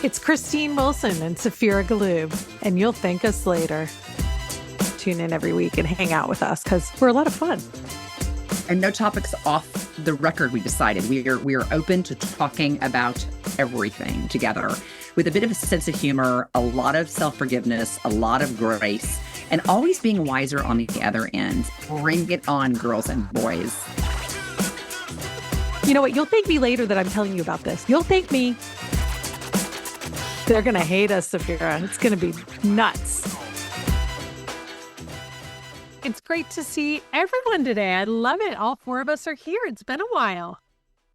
It's Christine Wilson and Saphira Galoob, and you'll thank us later. Tune in every week and hang out with us because we're a lot of fun. And no topics off the record, we decided. We are open to talking about everything together with a bit of a sense of humor, a lot of self-forgiveness, a lot of grace, and always being wiser on the other end. Bring it on, girls and boys. You know what? You'll thank me later that I'm telling you about this. You'll thank me. They're going to hate us, Saphira. It's going to be nuts. It's great to see everyone today. I love it. All four of us are here. It's been a while.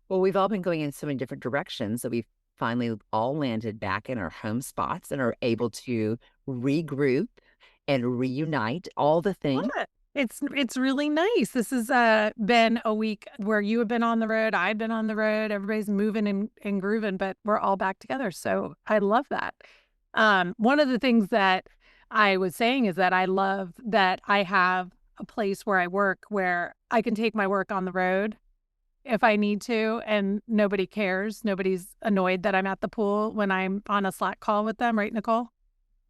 Well, we've all been going in so many different directions that we've finally all landed back in our home spots and are able to regroup and reunite, all the things. It's really nice. This has been a week where you have been on the road, I've been on the road, everybody's moving and grooving, but we're all back together. So I love that. One of the things that I was saying is that I love that I have a place where I work where I can take my work on the road if I need to, and nobody cares. Nobody's annoyed that I'm at the pool when I'm on a Slack call with them, right, Nicole?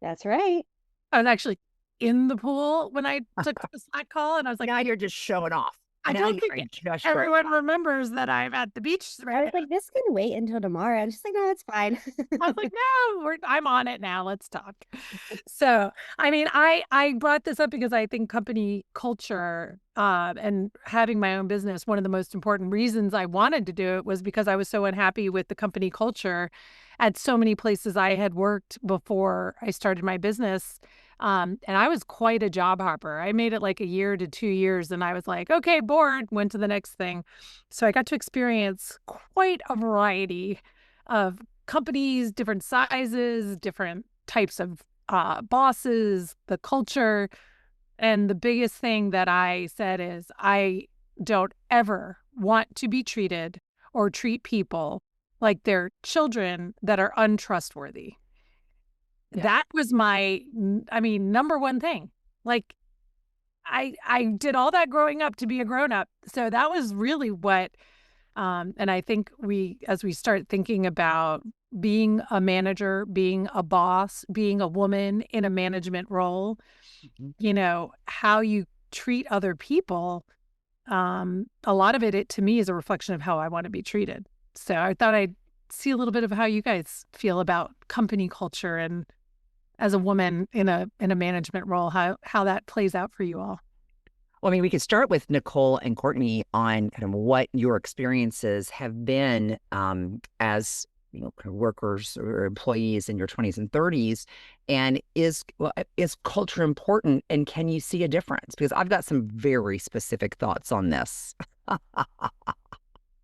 That's right. I was actually in the pool when I took the Slack call, and I was like, Now you're just showing off. I don't think everyone remembers that I'm at the beach. I was like, this can wait until tomorrow. I'm just like, no, it's fine. I was like, no, I'm on it now. Let's talk. So, I mean, I brought this up because I think company culture and having my own business, one of the most important reasons I wanted to do it was because I was so unhappy with the company culture at so many places I had worked before I started my business. And I was quite a job hopper. I made it like a year to 2 years and I was like, okay, bored, went to the next thing. So I got to experience quite a variety of companies, different sizes, different types of bosses, the culture. And the biggest thing that I said is I don't ever want to be treated or treat people like they're children that are untrustworthy. Yeah. That was my, number one thing. Like, I did all that growing up to be a grown-up. So that was really what, and I think as we start thinking about being a manager, being a boss, being a woman in a management role, how you treat other people, a lot of it to me is a reflection of how I want to be treated. So I thought I'd see a little bit of how you guys feel about company culture and as a woman in a management role, how that plays out for you all. Well, I mean, we could start with Nicole and Courtney on kind of what your experiences have been as kind of workers or employees in your 20s and 30s, and is culture important, and can you see a difference? Because I've got some very specific thoughts on this.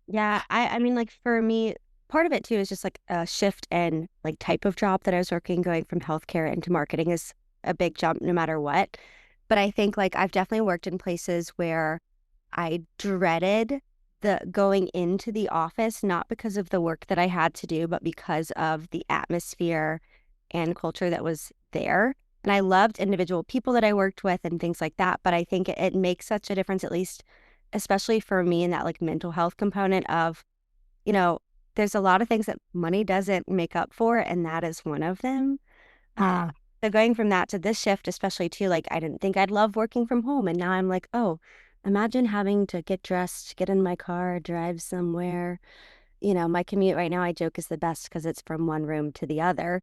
Yeah, I mean, like for me, part of it too is just like a shift in like type of job that I was working, going from healthcare into marketing is a big jump no matter what. But I think like I've definitely worked in places where I dreaded the going into the office, not because of the work that I had to do, but because of the atmosphere and culture that was there. And I loved individual people that I worked with and things like that. But I think it makes such a difference, at least, especially for me in that like mental health component of, there's a lot of things that money doesn't make up for, and that is one of them. So going from that to this shift, especially too, like I didn't think I'd love working from home. And now I'm like, oh, imagine having to get dressed, get in my car, drive somewhere. My commute right now, I joke, is the best because it's from one room to the other,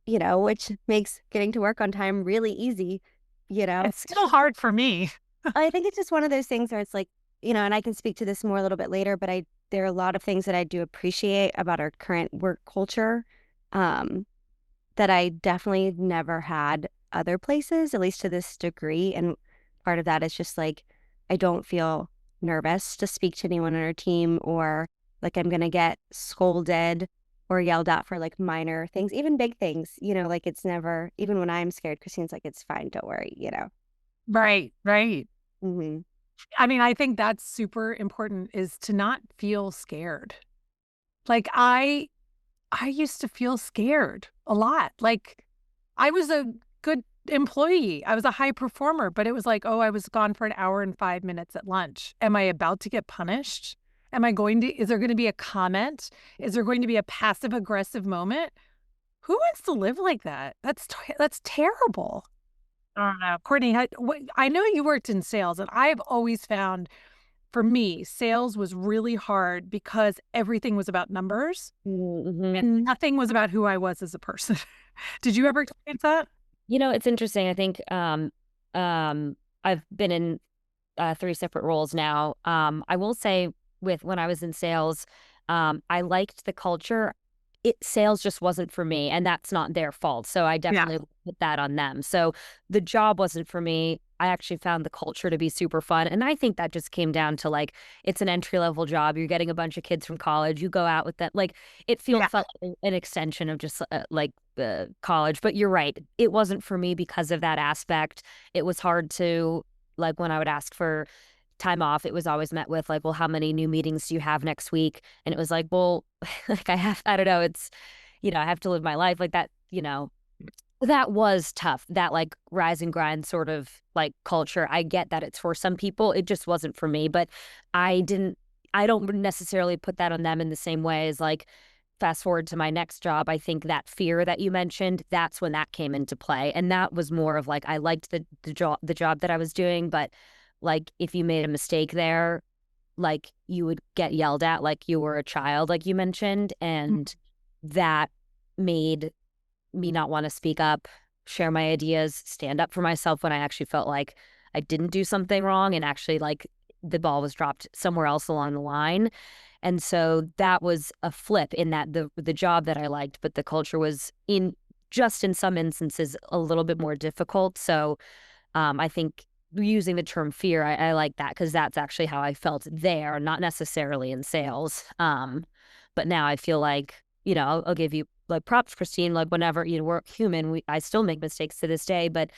which makes getting to work on time really easy, It's still hard for me. I think it's just one of those things where it's like, and I can speak to this more a little bit later, but there are a lot of things that I do appreciate about our current work culture that I definitely never had other places, at least to this degree. And part of that is just like, I don't feel nervous to speak to anyone on our team, or like I'm going to get scolded or yelled at for like minor things, even big things, like it's never, even when I'm scared, Christine's like, it's fine, don't worry, Right. Mm-hmm. I mean, I think that's super important, is to not feel scared. Like I used to feel scared a lot. Like I was a good employee. I was a high performer, but it was like, oh, I was gone for an hour and 5 minutes at lunch. Am I about to get punished? Is there going to be a comment? Is there going to be a passive aggressive moment? Who wants to live like that? That's terrible. I don't know. Courtney, I know you worked in sales, and I've always found, for me, sales was really hard because everything was about numbers and nothing was about who I was as a person. Did you ever experience that? It's interesting. I think I've been in 3 separate roles now. I will say when I was in sales, I liked the culture. Sales just wasn't for me, and that's not their fault. So I definitely put that on them. So the job wasn't for me. I actually found the culture to be super fun. And I think that just came down to like, it's an entry-level job. You're getting a bunch of kids from college. You go out with them. Like it felt like an extension of just college. But you're right. It wasn't for me because of that aspect. It was hard to, like, when I would ask for time off, it was always met with like, well, how many new meetings do you have next week? And it was like, well, like I don't know. It's, I have to live my life like that, that was tough. That like rise and grind sort of like culture. I get that it's for some people. It just wasn't for me, but I don't necessarily put that on them in the same way as like, fast forward to my next job. I think that fear that you mentioned, that's when that came into play. And that was more of like, I liked the job that I was doing, but like if you made a mistake there, like you would get yelled at like you were a child, like you mentioned. And that made me not want to speak up, share my ideas, stand up for myself when I actually felt like I didn't do something wrong and actually like the ball was dropped somewhere else along the line. And so that was a flip in that the job that I liked, but the culture was in some instances a little bit more difficult. So I think using the term fear, I like that because that's actually how I felt there, not necessarily in sales. But now I feel like, I'll give you like props, Christine, like whenever, we're human, I still make mistakes to this day, but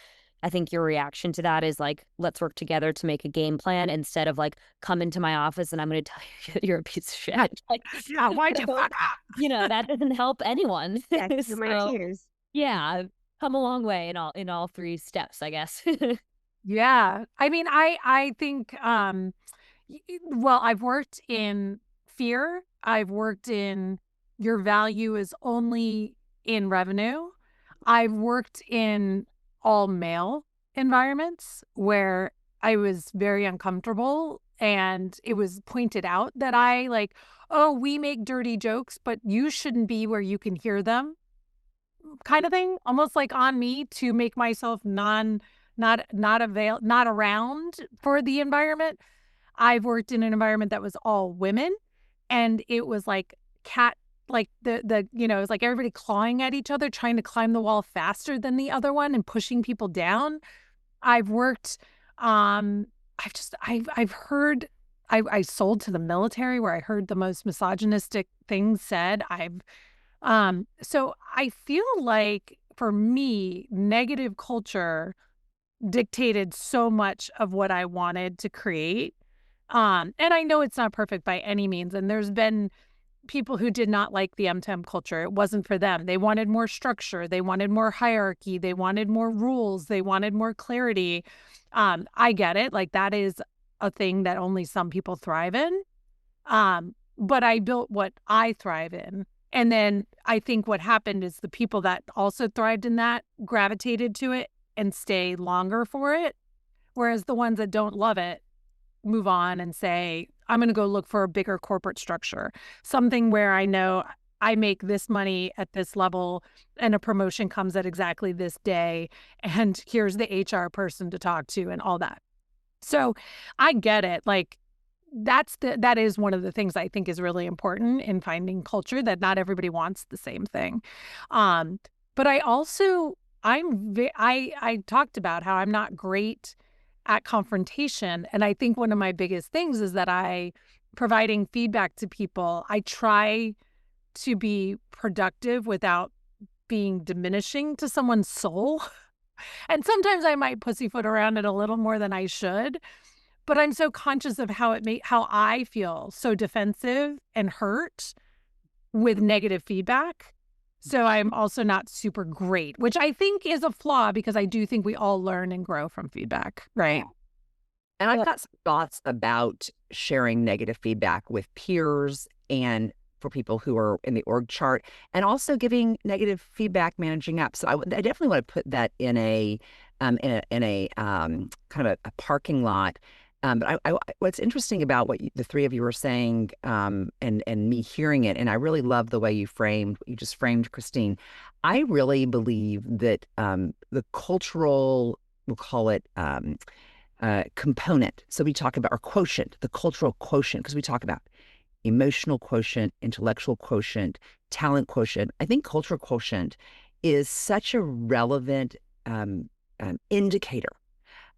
I think your reaction to that is like, let's work together to make a game plan instead of like, come into my office and I'm going to tell you you're a piece of shit. Like, why'd you fuck up? That doesn't help anyone. Yeah, So, my tears. yeah, I've come a long way in all 3 steps, I guess. Yeah. I mean, I think, well, I've worked in fear. I've worked in your value is only in revenue. I've worked in all male environments where I was very uncomfortable and it was pointed out that I like, oh, we make dirty jokes, but you shouldn't be where you can hear them kind of thing, almost like on me to make myself not around for the environment. I've worked in an environment that was all women and it was like like it was like everybody clawing at each other, trying to climb the wall faster than the other one and pushing people down. I've worked, I've heard, I sold to the military where I heard the most misogynistic things said. So I feel like for me, negative culture dictated so much of what I wanted to create. And I know it's not perfect by any means. And there's been people who did not like the MTEM culture. It wasn't for them. They wanted more structure. They wanted more hierarchy. They wanted more rules. They wanted more clarity. I get it. Like that is a thing that only some people thrive in. But I built what I thrive in. And then I think what happened is the people that also thrived in that gravitated to it and stay longer for it. Whereas the ones that don't love it move on and say, I'm going to go look for a bigger corporate structure, something where I know I make this money at this level and a promotion comes at exactly this day. And here's the HR person to talk to and all that. So I get it. Like that is one of the things I think is really important in finding culture, that not everybody wants the same thing. But I also, I talked about how I'm not great at confrontation. And I think one of my biggest things is that providing feedback to people, I try to be productive without being diminishing to someone's soul. And sometimes I might pussyfoot around it a little more than I should, but I'm so conscious of how I feel so defensive and hurt with negative feedback. So I'm also not super great, which I think is a flaw because I do think we all learn and grow from feedback, right? And I've Yeah. got some thoughts about sharing negative feedback with peers and for people who are in the org chart, and also giving negative feedback managing up. So I definitely want to put that in a kind of a parking lot. But what's interesting about what the three of you were saying, and me hearing it, and I really love the way what you just framed, Christine. I really believe that the cultural, we'll call it component. So we talk about our quotient, the cultural quotient, because we talk about emotional quotient, intellectual quotient, talent quotient. I think cultural quotient is such a relevant indicator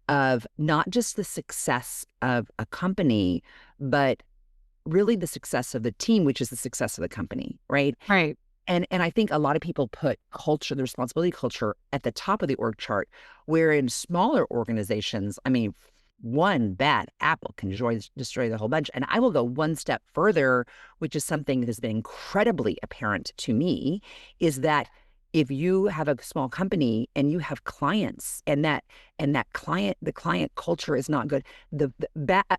of not just the success of a company, but really the success of the team, which is the success of the company, right? Right. And I think a lot of people put culture, the responsibility culture, at the top of the org chart, where in smaller organizations, I mean, one bad apple can destroy the whole bunch. And I will go one step further, which is something that has been incredibly apparent to me, is that if you have a small company and you have clients, and the client culture is not good,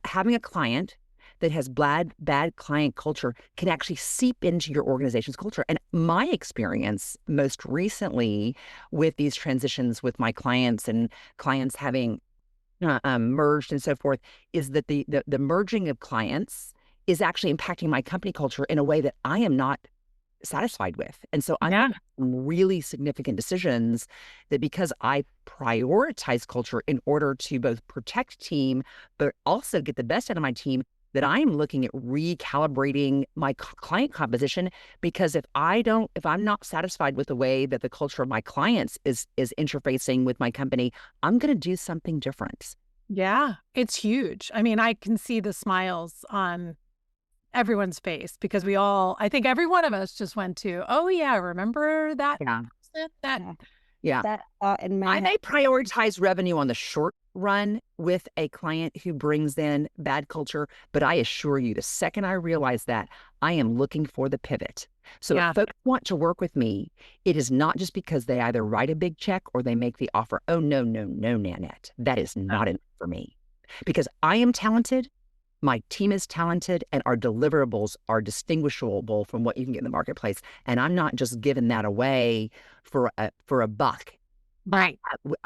having a client that has bad client culture can actually seep into your organization's culture. And my experience most recently with these transitions with my clients and clients having merged and so forth is that the merging of clients is actually impacting my company culture in a way that I am not satisfied with. And so I'm Yeah. making some really significant decisions that, because I prioritize culture in order to both protect team, but also get the best out of my team, that I'm looking at recalibrating my client composition. Because if I'm not satisfied with the way that the culture of my clients is interfacing with my company, I'm going to do something different. Yeah. It's huge. I mean, I can see the smiles on everyone's face because I think every one of us just went to, oh yeah, remember that Yeah. person? That Yeah. Yeah. That thought in my I head. may prioritize revenue on the short run with a client who brings in bad culture, but I assure you, the second I realize that, I am looking for the pivot. So if Yeah. folks want to work with me, it is not just because they either write a big check or they make the offer. Oh, no, no, no, Nanette. That is not enough for me. Because I am talented, my team is talented, and our deliverables are distinguishable from what you can get in the marketplace. And I'm not just giving that away for a buck. Right.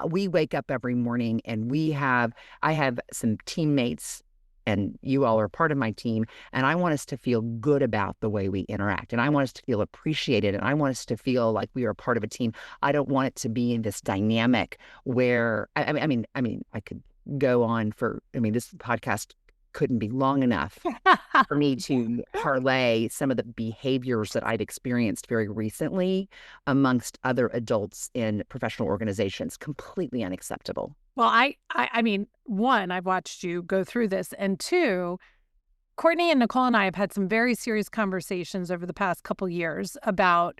We wake up every morning and I have some teammates, and you all are part of my team, and I want us to feel good about the way we interact, and I want us to feel appreciated, and I want us to feel like we are part of a team. I don't want it to be in this dynamic where I could go on this podcast couldn't be long enough for me to parlay some of the behaviors that I've experienced very recently amongst other adults in professional organizations. Completely unacceptable. Well, I mean, one, I've watched you go through this, and two, Courtney and Nicole and I have had some very serious conversations over the past couple years about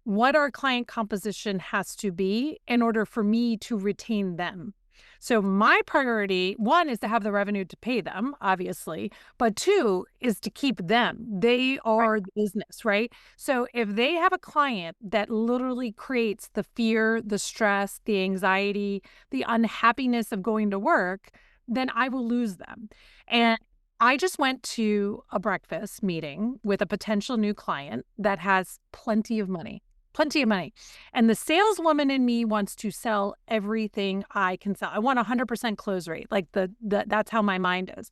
what our client composition has to be in order for me to retain them. So my priority, one, is to have the revenue to pay them, obviously, but two is to keep them. They are the business, right? So if they have a client that literally creates the fear, the stress, the anxiety, the unhappiness of going to work, then I will lose them. And I just went to a breakfast meeting with a potential new client that has plenty of money. Plenty of money. And the saleswoman in me wants to sell everything I can sell. I want 100% close rate. Like that's how my mind is.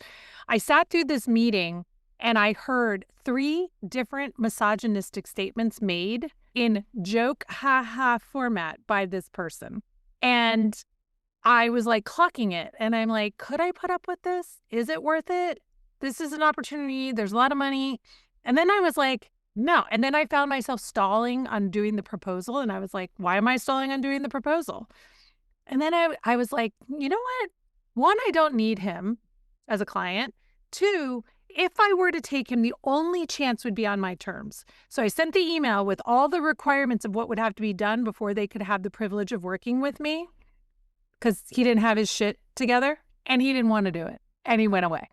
I sat through this meeting and I heard 3 different misogynistic statements made in joke, ha ha format by this person. And I was like clocking it. And I'm like, could I put up with this? Is it worth it? This is an opportunity. There's a lot of money. And then I was like, no. And then I found myself stalling on doing the proposal. And I was like, why am I stalling on doing the proposal? And then I was like, you know what? One, I don't need him as a client. Two, if I were to take him, the only chance would be on my terms. So I sent the email with all the requirements of what would have to be done before they could have the privilege of working with me, because he didn't have his shit together and he didn't want to do it. And he went away.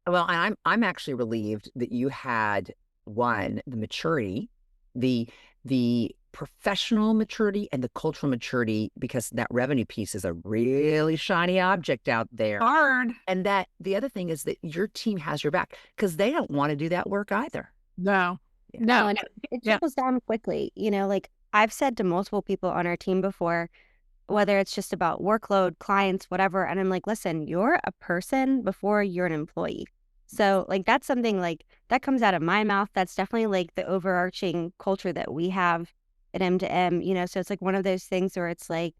Well, I'm actually relieved that you had, one, the maturity, the professional maturity and the cultural maturity, because that revenue piece is a really shiny object out there. Hard. And that the other thing is that your team has your back, because they don't want to do that work either. No. Yeah. No. And it trickles down quickly. You know, like I've said to multiple people on our team before, whether it's just about workload, clients, whatever, and I'm like, listen, you're a person before you're an employee. So like that's something like that comes out of my mouth. That's definitely like the overarching culture that we have at M2M, you know. So it's like one of those things where it's like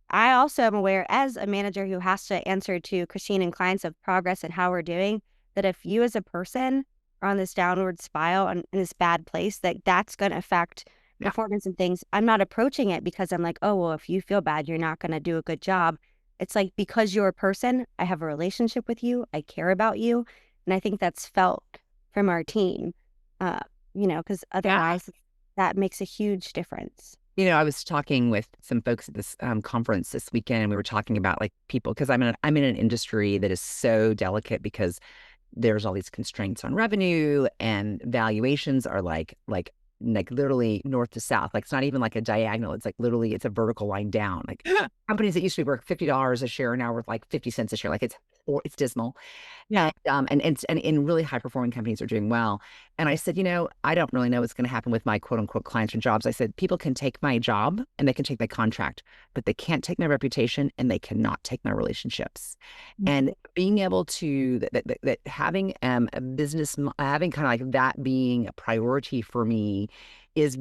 I also am aware as a manager who has to answer to Christine and clients of progress and how we're doing, that if you as a person are on this downward spiral and in this bad place, that that's going to affect performance and things. I'm not approaching it because I'm like, oh, well, if you feel bad, you're not going to do a good job. It's like, because you're a person, I have a relationship with you, I care about you. And I think that's felt from our team, you know, because otherwise that makes a huge difference. You know, I was talking with some folks at this conference this weekend, and we were talking about like people, because I'm in an industry that is so delicate because there's all these constraints on revenue, and valuations are like literally north to south. Like it's not even like a diagonal. It's like literally it's a vertical line down. Like companies that used to be worth $50 a share are now worth like 50 cents a share. Like it's dismal. Yeah. And in really high performing companies are doing well. And I said, you know, I don't really know what's going to happen with my quote unquote clients and jobs. I said, people can take my job and they can take my contract, but they can't take my reputation and they cannot take my relationships. And being able to that having a business, having kind of like that being a priority for me that's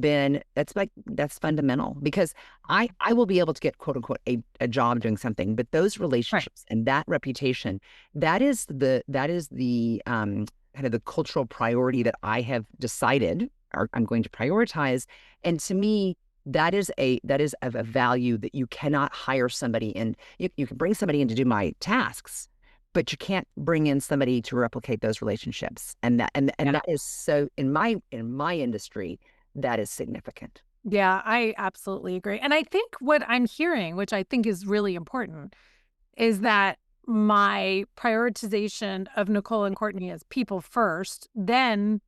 fundamental, because I will be able to get quote unquote a job doing something, but those relationships and that reputation, that is the kind of the cultural priority that I have decided I'm going to prioritize. And to me, that is of a value that you cannot hire somebody in. You can bring somebody in to do my tasks, but you can't bring in somebody to replicate those relationships. And that is so in my industry, that is significant. Yeah, I absolutely agree. And I think what I'm hearing, which I think is really important, is that my prioritization of Nicole and Courtney as people first then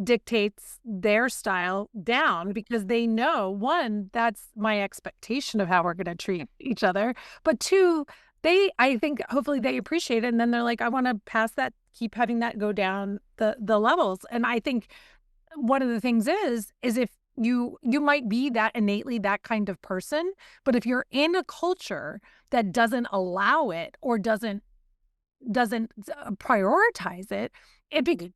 dictates their style down, because they know, one, that's my expectation of how we're going to treat each other. But two, I think hopefully they appreciate it. And then they're like, I want to pass that, keep having that go down the levels. And I think one of the things is if you might be that innately that kind of person, but if you're in a culture that doesn't allow it or doesn't prioritize it,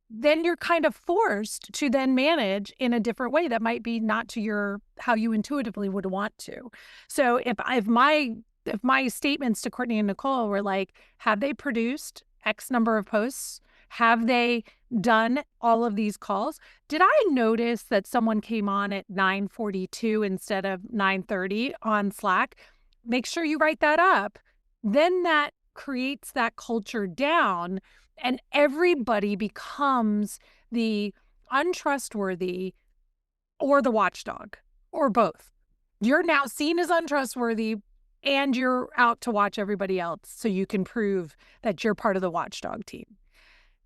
then you're kind of forced to then manage in a different way that might be not to how you intuitively would want to. So if my statements to Courtney and Nicole were like, have they produced X number of posts? Have they done all of these calls? Did I notice that someone came on at 9:42 instead of 9:30 on Slack? Make sure you write that up. Then that creates that culture down, and everybody becomes the untrustworthy or the watchdog, or both. You're now seen as untrustworthy, and you're out to watch everybody else so you can prove that you're part of the watchdog team.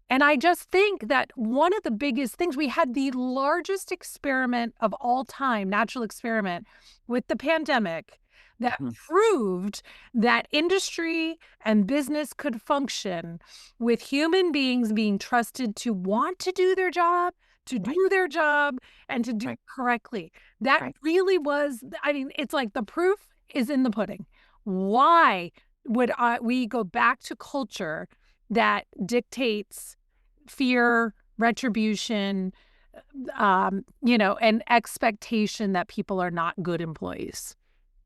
And I just think that one of the biggest things, we had the largest experiment of all time, natural experiment with the pandemic, that proved that industry and business could function with human beings being trusted to want to do their job, to do their job, and to do it correctly. That really was, I mean, it's like the proof is in the pudding. Why would we go back to culture that dictates fear, retribution, and expectation that people are not good employees?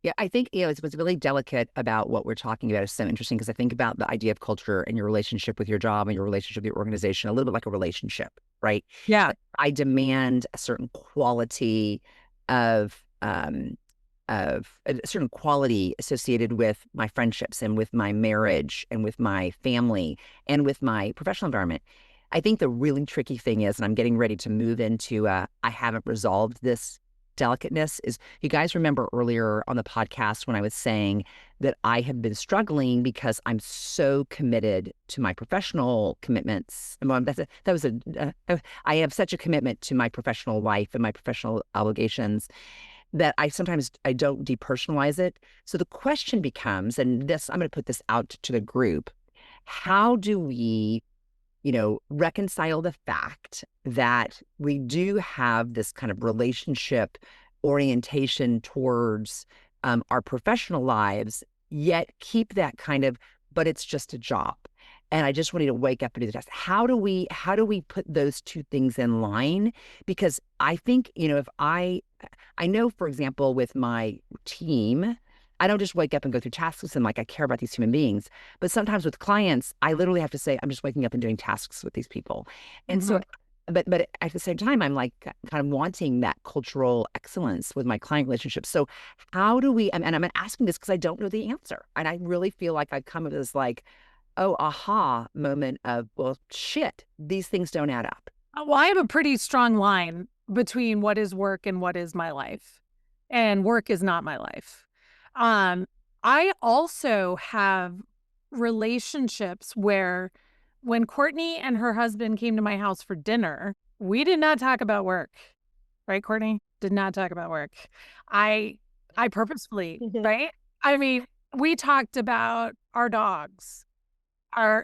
Yeah, I think, what's really delicate about what we're talking about is so interesting, because I think about the idea of culture and your relationship with your job and your relationship with your organization a little bit like a relationship, right? Yeah. Like, I demand a certain quality of a certain quality associated with my friendships and with my marriage and with my family and with my professional environment. I think the really tricky thing is, and I'm getting ready to move into, I haven't resolved this delicateness, is you guys remember earlier on the podcast when I was saying that I have been struggling because I'm so committed to my professional commitments. I have such a commitment to my professional life and my professional obligations. that I sometimes I don't depersonalize it. So the question becomes, and this, I'm going to put this out to the group. How do we, reconcile the fact that we do have this kind of relationship orientation towards our professional lives, yet keep that kind of, but it's just a job. And I just want you to wake up and do the test. How do we put those two things in line? Because I think, if I know, for example, with my team, I don't just wake up and go through tasks and like I care about these human beings. But sometimes with clients, I literally have to say, I'm just waking up and doing tasks with these people. And so, but at the same time, I'm like kind of wanting that cultural excellence with my client relationships. So how do we, and I'm asking this because I don't know the answer. And I really feel like I've come to this like, oh, aha moment of, well, shit, these things don't add up. Well, I have a pretty strong line between what is work and what is my life. And work is not my life. I also have relationships where when Courtney and her husband came to my house for dinner, we did not talk about work. Right, Courtney? Did not talk about work. I purposefully, right? I mean, we talked about our dogs.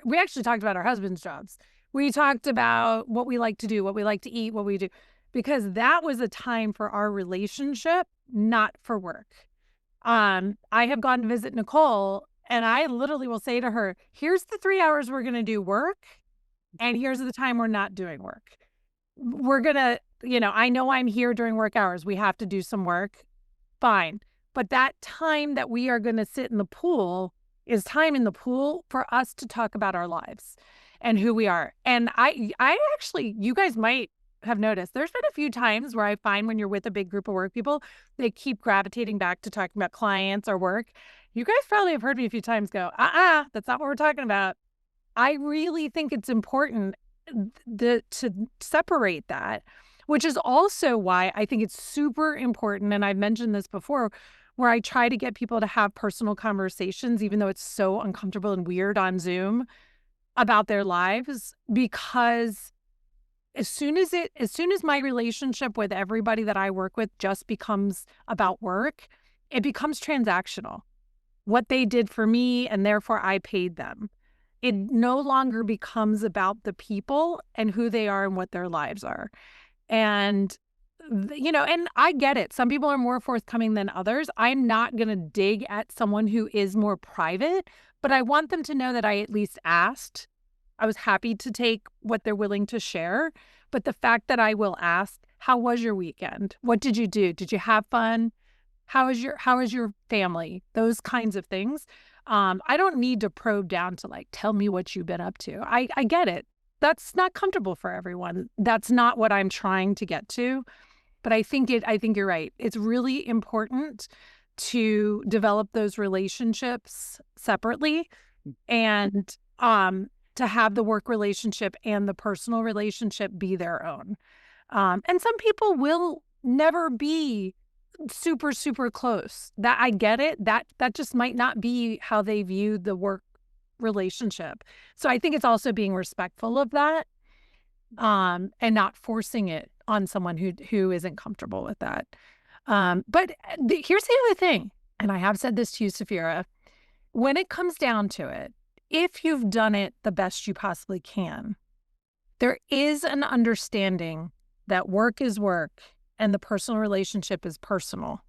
We actually talked about our husband's jobs. We talked about what we like to do, what we like to eat, what we do, because that was a time for our relationship, not for work. I have gone to visit Nicole and I literally will say to her, here's the 3 hours we're going to do work. And here's the time we're not doing work. We're going to, I know I'm here during work hours. We have to do some work. Fine. But that time that we are going to sit in the pool is time in the pool for us to talk about our lives and who we are. And I actually, you guys might have noticed, there's been a few times where I find when you're with a big group of work people, they keep gravitating back to talking about clients or work. You guys probably have heard me a few times go, that's not what we're talking about. I really think it's important to separate that, which is also why I think it's super important. And I've mentioned this before, where I try to get people to have personal conversations, even though it's so uncomfortable and weird on Zoom, about their lives, because as soon as my relationship with everybody that I work with just becomes about work, it becomes transactional. What they did for me, and therefore I paid them. It no longer becomes about the people and who they are and what their lives are. And, and I get it. Some people are more forthcoming than others. I'm not going to dig at someone who is more private, but I want them to know that I at least asked. I was happy to take what they're willing to share. But the fact that I will ask, how was your weekend? What did you do? Did you have fun? How is your family? Those kinds of things. I don't need to probe down to like, tell me what you've been up to. I get it. That's not comfortable for everyone. That's not what I'm trying to get to. But I think you're right. It's really important to develop those relationships separately and to have the work relationship and the personal relationship be their own. And some people will never be super, super close. That I get it. That just might not be how they view the work relationship. So I think it's also being respectful of that, and not forcing it on someone who isn't comfortable with that. But here's the other thing, and I have said this to you, Saphira. When it comes down to it, if you've done it the best you possibly can, there is an understanding that work is work and the personal relationship is personal.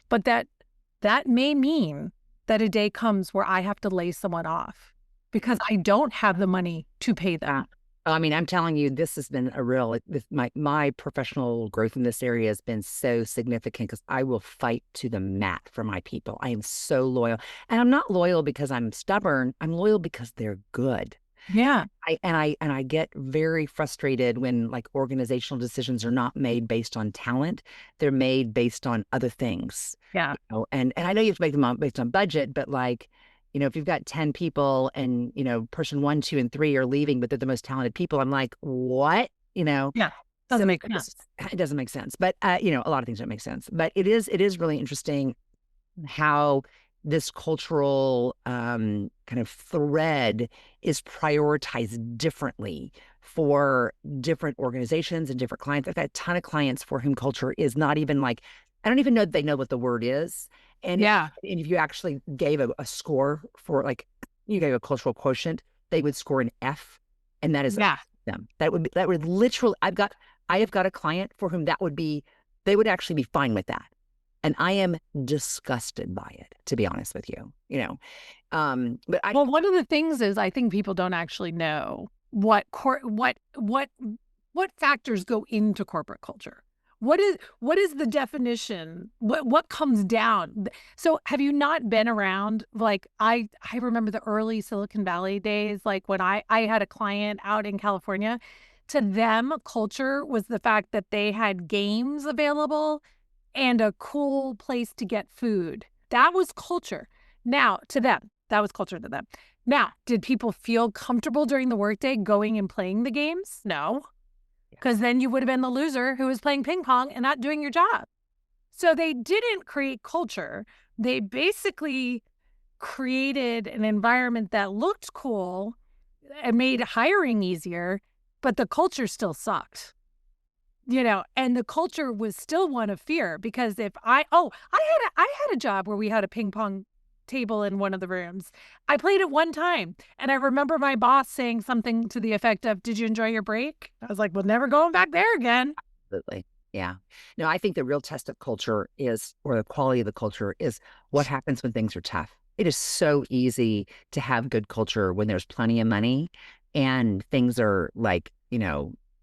But that may mean that a day comes where I have to lay someone off because I don't have the money to pay them. I mean, I'm telling you, this has been a real, my professional growth in this area has been so significant because I will fight to the mat for my people. I am so loyal. And I'm not loyal because I'm stubborn. I'm loyal because they're good. Yeah. I get very frustrated when like organizational decisions are not made based on talent. They're made based on other things. Yeah. And I know you have to make them based on budget, but like, if you've got 10 people and, person 1, 2, and 3 are leaving, but they're the most talented people, I'm like, what? Yeah. Doesn't make sense. It doesn't make sense. But, a lot of things don't make sense. But it is really interesting how this cultural kind of thread is prioritized differently for different organizations and different clients. I've got a ton of clients for whom culture is not even like I don't even know that they know what the word is. And Yeah. if you actually gave a score for, like, you gave a cultural quotient, they would score an F, and that is Yeah. them. That would literally. I have got a client for whom that would be. They would actually be fine with that, and I am disgusted by it, to be honest with you. But Well, one of the things is I think people don't actually know what factors go into corporate culture. What is the definition? What comes down? So have you not been around, like, I remember the early Silicon Valley days, like when I had a client out in California. To them, culture was the fact that they had games available and a cool place to get food. That was culture. Now, to them, that was culture to them. Now, did people feel comfortable during the workday going and playing the games? No, because then you would have been the loser who was playing ping pong and not doing your job. So they didn't create culture. They basically created an environment that looked cool and made hiring easier, but the culture still sucked. And the culture was still one of fear, because if I had a job where we had a ping pong table in one of the rooms. I played it one time, and I remember my boss saying something to the effect of, "Did you enjoy your break?" I was like, "Well, never going back there again." Absolutely. Yeah. No, I think the real test of culture is, or the quality of the culture is, what happens when things are tough. It is so easy to have good culture when there's plenty of money and things are, like,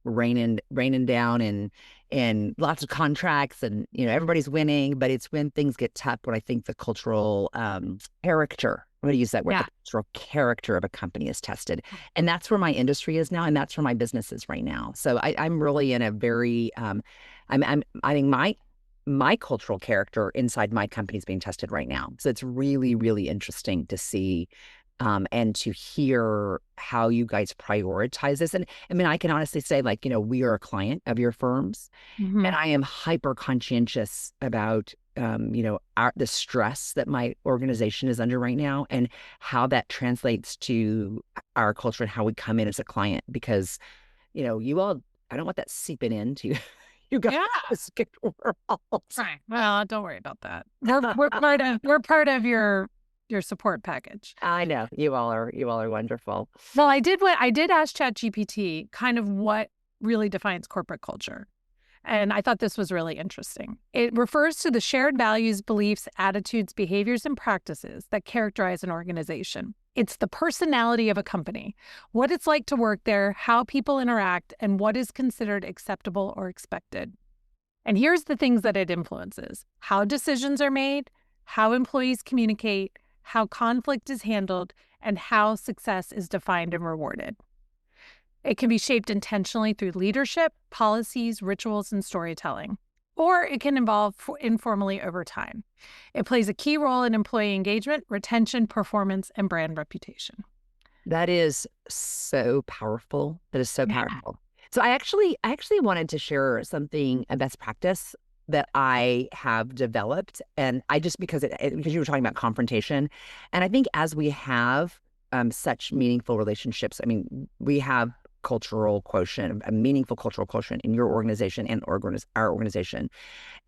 raining down, and lots of contracts, and everybody's winning. But it's when things get tough when I think the cultural character, I'm going to use that word, Yeah. the cultural character of a company is tested. And that's where my industry is now, and that's where my business is right now. So I'm really in a very I think my cultural character inside my company is being tested right now. So it's really, really interesting to see and to hear how you guys prioritize this. And I mean, I can honestly say, like, we are a client of your firms, Mhm. and I am hyper conscientious about, the stress that my organization is under right now, and how that translates to our culture and how we come in as a client. Because, you all, I don't want that seeping into you guys' Yeah. world. Right. Well, don't worry about that. We're part of your support package. I know you all are wonderful. Well, I did ask ChatGPT kind of what really defines corporate culture. And I thought this was really interesting. It refers to the shared values, beliefs, attitudes, behaviors, and practices that characterize an organization. It's the personality of a company, what it's like to work there, how people interact, and what is considered acceptable or expected. And here's the things that it influences: how decisions are made, how employees communicate, how conflict is handled, and how success is defined and rewarded. It can be shaped intentionally through leadership, policies, rituals, and storytelling, or it can evolve informally over time. It plays a key role in employee engagement, retention, performance, and brand reputation. That is so powerful. That is so Yeah. powerful. So I actually wanted to share something, a best practice that I have developed, and I just, because because you were talking about confrontation, and I think as we have such meaningful relationships, I mean, we have cultural quotient, a meaningful cultural quotient in your organization and our organization.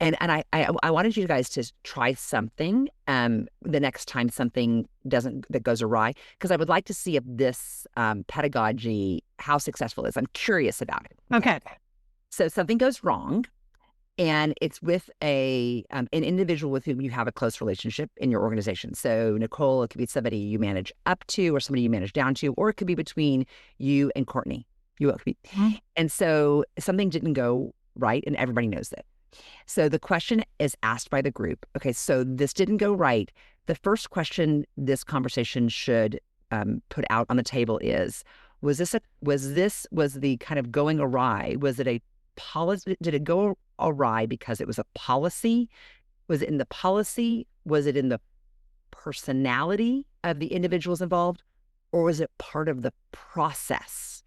And I wanted you guys to try something the next time something that goes awry, because I would like to see if this pedagogy, how successful it is. I'm curious about it. Okay. So something goes wrong, and it's with an individual with whom you have a close relationship in your organization. So Nicole, it could be somebody you manage up to, or somebody you manage down to, or it could be between you and Courtney. And so something didn't go right, and everybody knows that. So the question is asked by the group. Okay, so this didn't go right. The first question this conversation should put out on the table is: was the kind of going awry? Was it a policy? Did it go awry because it was a policy? Was it in the policy? Was it in the personality of the individuals involved? Or was it part of the process?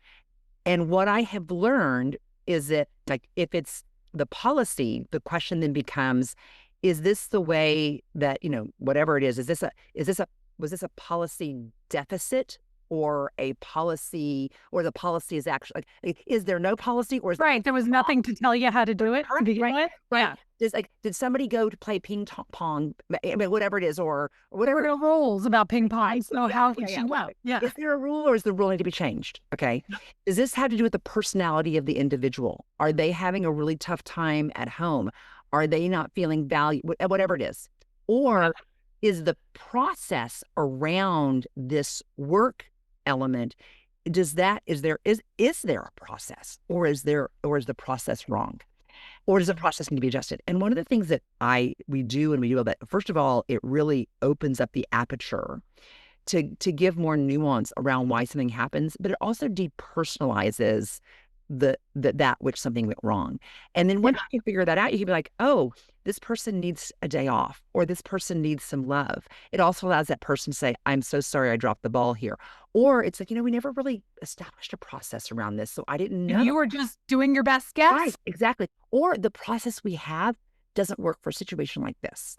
And what I have learned is that, like, if it's the policy, the question then becomes, is this the way that, whatever it is was this a policy deficit or a policy, or the policy is actually like, is there no policy, or is Right. There was nothing to tell you how to do it to begin with. right? Did somebody go to play pong, I mean, whatever it is, or There whatever? were no rules about ping pong, so how could she know? Yeah. Is there a rule, or is the rule need to be changed? Okay. Does this have to do with the personality of the individual? Are they having a really tough time at home? Are they not feeling value? Whatever it is. Or is the process around this work element, is there a process, or is the process wrong? Or does the process need to be adjusted? And one of the things that we do that, first of all, it really opens up the aperture to give more nuance around why something happens, but it also depersonalizes that which something went wrong. And then once you can figure that out, you can be like, oh, this person needs a day off, or this person needs some love. It also allows that person to say, I'm so sorry I dropped the ball here. Or it's like, we never really established a process around this, so I didn't know. You were just doing your best guess. Right, exactly. Or the process we have doesn't work for a situation like this.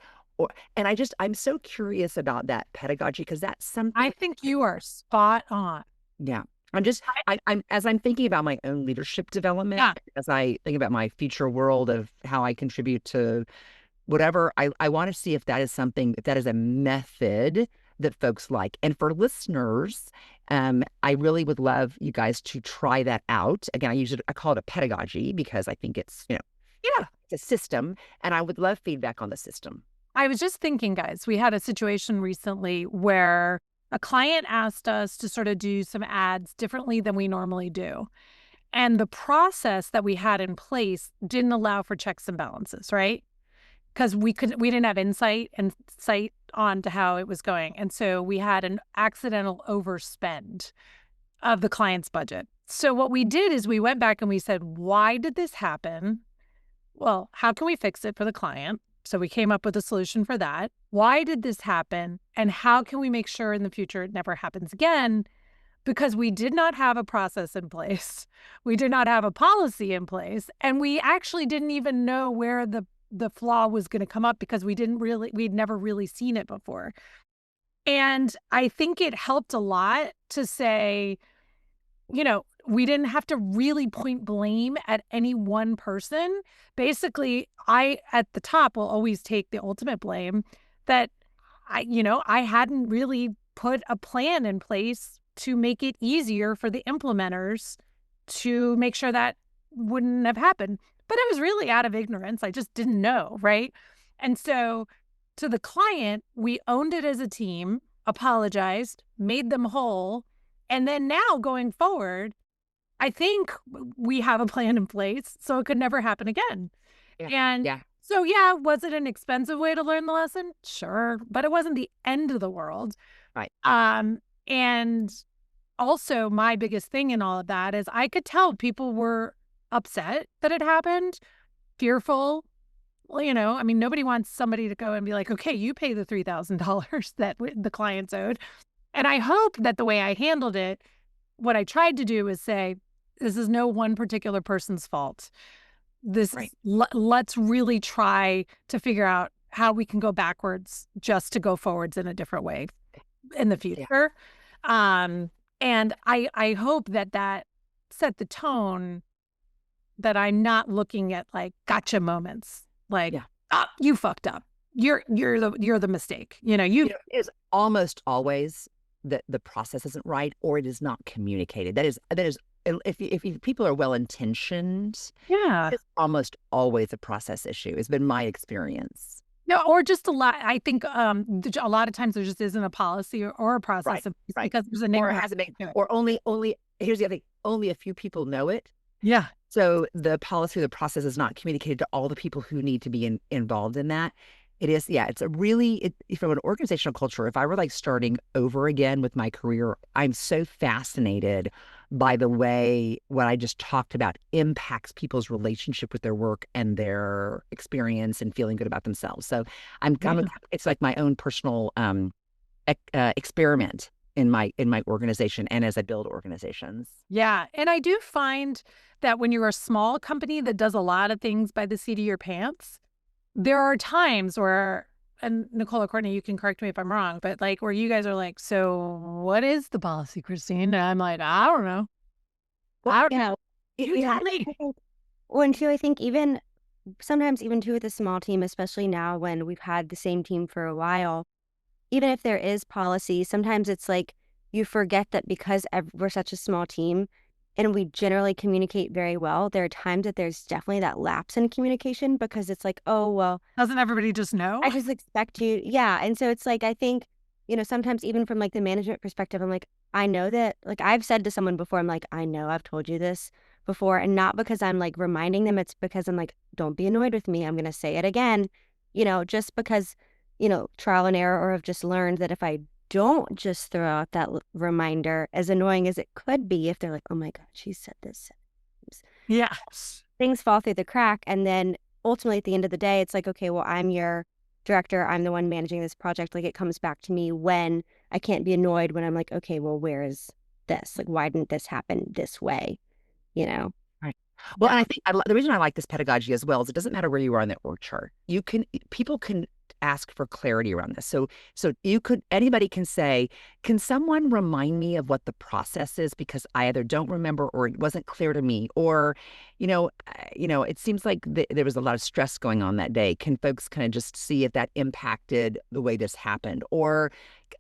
I'm so curious about that pedagogy, because that's something I think you are spot on. Yeah. I'm as I'm thinking about my own leadership development, as I think about my future world of how I contribute to whatever, I want to see if that is a method that folks like. And for listeners, I really would love you guys to try that out. Again, I call it a pedagogy, because I think it's, it's a system, and I would love feedback on the system. I was just thinking, guys, we had a situation recently where a client asked us to sort of do some ads differently than we normally do. And the process that we had in place didn't allow for checks and balances, right? Because we didn't have insight onto how it was going. And so we had an accidental overspend of the client's budget. So what we did is we went back and we said, why did this happen? Well, how can we fix it for the client? So we came up with a solution for that. Why did this happen? And how can we make sure in the future it never happens again? Because we did not have a process in place. We did not have a policy in place. And we actually didn't even know where the flaw was going to come up, because we'd never really seen it before. And I think it helped a lot to say, we didn't have to really point blame at any one person. Basically, I, at the top, will always take the ultimate blame that I hadn't really put a plan in place to make it easier for the implementers to make sure that wouldn't have happened. But it was really out of ignorance. I just didn't know, right? And so to the client, we owned it as a team, apologized, made them whole. And then now going forward, I think we have a plan in place so it could never happen again. So, was it an expensive way to learn the lesson? Sure. But it wasn't the end of the world. Right. And also my biggest thing in all of that is I could tell people were upset that it happened, fearful. Well, nobody wants somebody to go and be like, okay, you pay the $3,000 that the clients owed. And I hope that the way I handled it, what I tried to do is say, this is no one particular person's fault. Let's really try to figure out how we can go backwards just to go forwards in a different way in the future. And I hope that set the tone, that I'm not looking at like gotcha moments, like, you fucked up. You're the mistake. It's almost always that the process isn't right, or it is not communicated. That is if people are well intentioned, it's almost always a process issue. It's been my experience. No, or just a lot. I think a lot of times there just isn't a policy or a process, because there's a name, or it hasn't been, or only. Here's the other thing: only a few people know it. Yeah. So the policy, the process is not communicated to all the people who need to be involved in that. It is, it's a really, from an organizational culture, if I were like starting over again with my career, I'm so fascinated by the way what I just talked about impacts people's relationship with their work and their experience and feeling good about themselves. So it's like my own personal experiment in my organization and as I build organizations. Yeah. And I do find that when you're a small company that does a lot of things by the seat of your pants, there are times where and Nicole or Courtney, you can correct me if I'm wrong, but like where you guys are like, so what is the policy, Christine? And I'm like, I don't know. Well, I don't know. You yeah. tell me. Well, and two, I think even sometimes even too with a small team, especially now when we've had the same team for a while, even if there is policy, sometimes it's like you forget that because we're such a small team and we generally communicate very well, there are times that there's definitely that lapse in communication because it's like, oh, well, Doesn't everybody just know? I just expect you. Yeah. And so it's like, I think, sometimes even from like the management perspective, I'm like, I know that, like, I've said to someone before, I'm like, I know I've told you this before. And not because I'm like reminding them, it's because I'm like, don't be annoyed with me. I'm going to say it again, just because, trial and error, or have just learned that if I don't just throw out that reminder, as annoying as it could be, if they're like, oh my God, she said this, Yeah. things fall through the crack. And then ultimately at the end of the day, it's like, okay, well, I'm your director. I'm the one managing this project. Like, it comes back to me when I can't be annoyed when I'm like, okay, well, where is this? Like, why didn't this happen this way? You know? Right. Well, and I think the reason I like this pedagogy as well is it doesn't matter where you are on the org chart. People can ask for clarity around this. So anybody can say, can someone remind me of what the process is because I either don't remember or it wasn't clear to me, or, it seems like there was a lot of stress going on that day. Can folks kind of just see if that impacted the way this happened, or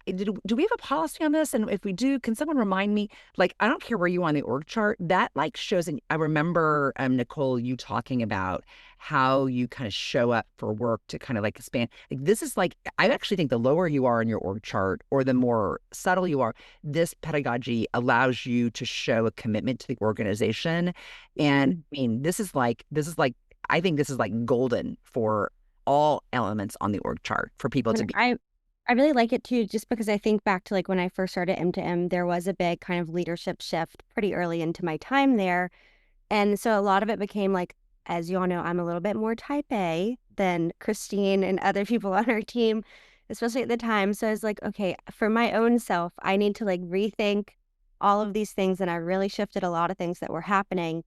do we have a policy on this? And if we do, can someone remind me? Like, I don't care where you are on the org chart. That like shows. I remember Nicole, you talking about how you kind of show up for work to kind of like expand. Like this is like, I actually think the lower you are in your org chart or the more subtle you are, this pedagogy allows you to show a commitment to the organization. And I mean, I think this is like golden for all elements on the org chart for people to be. I really like it too, just because I think back to like when I first started M2M, there was a big kind of leadership shift pretty early into my time there. And so a lot of it became like, as you all know, I'm a little bit more type A than Christine and other people on our team, especially at the time. So I was like, okay, for my own self, I need to like rethink all of these things. And I really shifted a lot of things that were happening.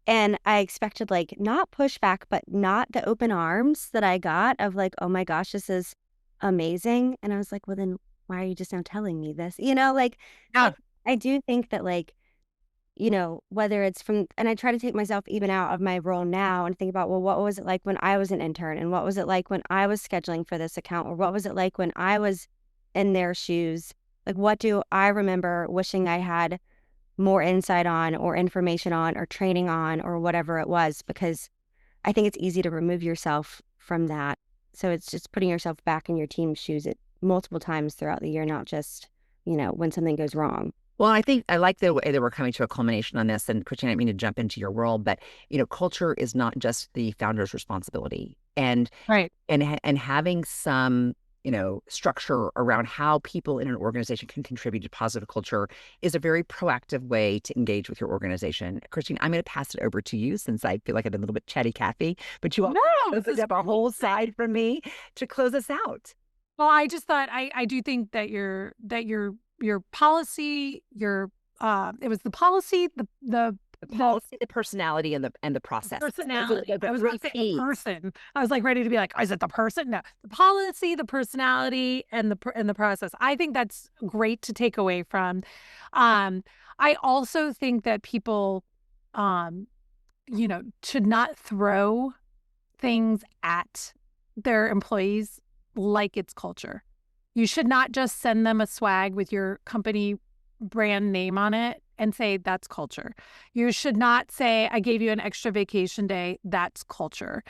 And I expected like not pushback, but not the open arms that I got of like, oh my gosh, this is amazing. And I was like, well, then why are you just now telling me this? Yeah. I do think that like, whether it's and I try to take myself even out of my role now and think about, well, what was it like when I was an intern? And what was it like when I was scheduling for this account? Or what was it like when I was in their shoes? Like, what do I remember wishing I had more insight on or information on or training on or whatever it was? Because I think it's easy to remove yourself from that. So it's just putting yourself back in your team's shoes at multiple times throughout the year, not just, when something goes wrong. Well, I think I like the way that we're coming to a culmination on this. And Christine, I didn't mean to jump into your world, but culture is not just the founder's responsibility, and Right. and having some structure around how people in an organization can contribute to positive culture is a very proactive way to engage with your organization. Christine, I'm going to pass it over to you since I feel like I've been a little bit chatty Cathy, but you opened up a whole side for me to close us out. Well, I just thought I do think that your policy, it was the policy, the policy, the personality, and the process. Personality. I was going to say person. I was like ready to be like, is it the person? No, the policy, the personality, and the process. I think that's great to take away from. I also think that people, should not throw things at their employees like it's culture. You should not just send them a swag with your company brand name on it and say that's culture. You should not say I gave you an extra vacation day, that's culture.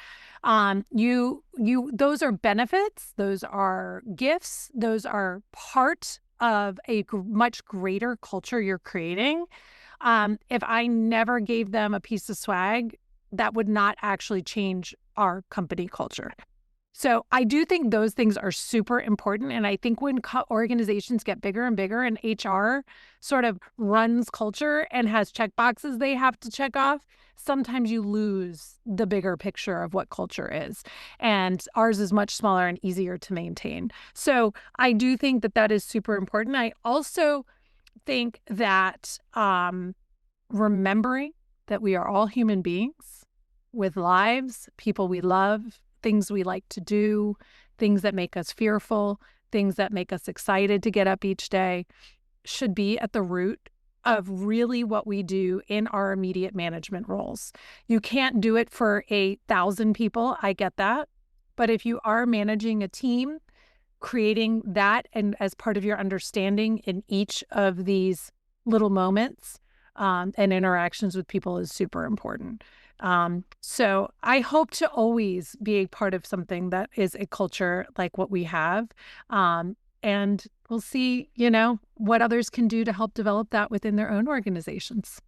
Those are benefits, those are gifts, those are part of a much greater culture you're creating. If I never gave them a piece of swag, that would not actually change our company culture. So I do think those things are super important. And I think when organizations get bigger and bigger and HR sort of runs culture and has check boxes they have to check off, sometimes you lose the bigger picture of what culture is. And ours is much smaller and easier to maintain. So I do think that that is super important. I also think that remembering that we are all human beings with lives, people we love, things we like to do, things that make us fearful, things that make us excited to get up each day, should be at the root of really what we do in our immediate management roles. You can't do it for 1,000 people. I get that. But if you are managing a team, creating that and as part of your understanding in each of these little moments and interactions with people is super important. So I hope to always be a part of something that is a culture like what we have. And we'll see, what others can do to help develop that within their own organizations.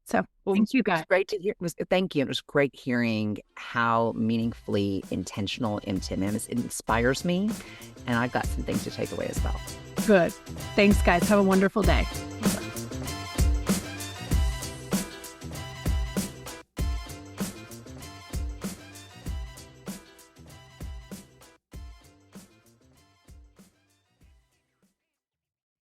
So thank you, It was guys. great to hear. Thank you. It was great hearing how meaningfully intentional MTM is. It inspires me, and I've got some things to take away as well. Good. Thanks, guys. Have a wonderful day.